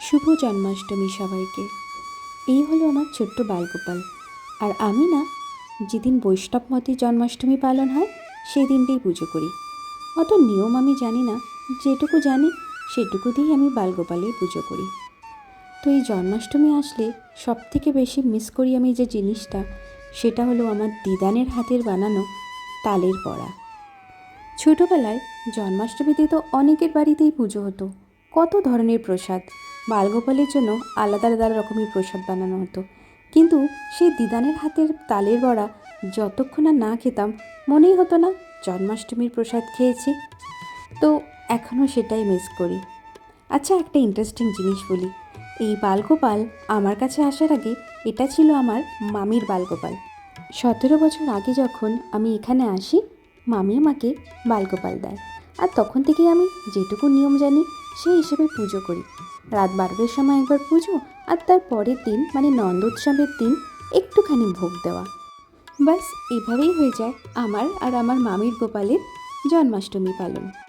শুভ জন্মাষ্টমী সবাইকে। এই হলো আমার ছোট্ট বালগোপাল। আর আমি না, যেদিন বৈষ্ণব মতে জন্মাষ্টমী পালন হয় সেই দিনটাই পুজো করি। অত নিয়ম আমি জানি না, যেটুকু জানি সেটুকু দিয়েই আমি বালগোপালের পুজো করি। তো এই জন্মাষ্টমী আসলে সব থেকে বেশি মিস করি আমি যে জিনিসটা, সেটা হলো আমার দিদানের হাতের বানানো তালের বড়া। ছোটোবেলায় জন্মাষ্টমীতে তো অনেকের বাড়িতেই পুজো হতো, কত ধরনের প্রসাদ, বালগোপালের জন্য আলাদা আলাদা রকমের প্রসাদ বানানো হতো। কিন্তু সেই দিদানের হাতের তালের বড়া যতক্ষণ না খেতাম মনেই হতো না জন্মাষ্টমীর প্রসাদ খেয়েছি। তো এখনও সেটাই মিস করি। আচ্ছা, একটা ইন্টারেস্টিং জিনিস বলি। এই বালগোপাল আমার কাছে আসার আগে এটা ছিল আমার মামির বালগোপাল। 17 বছর আগে যখন আমি এখানে আসি, মামি আমাকে বালগোপাল দেয়। আর তখন থেকেই আমি যেটুকু নিয়ম জানি সেই হিসেবে পুজো করি। রাত 12টার সময় একবার পুজো, আর তার পরের দিন মানে নন্দোৎসবের দিন একটুখানি ভোগ দেওয়া। ব্যাস এভাবেই হয়ে যায় আমার আর আমার মামির গোপালের জন্মাষ্টমী পালন।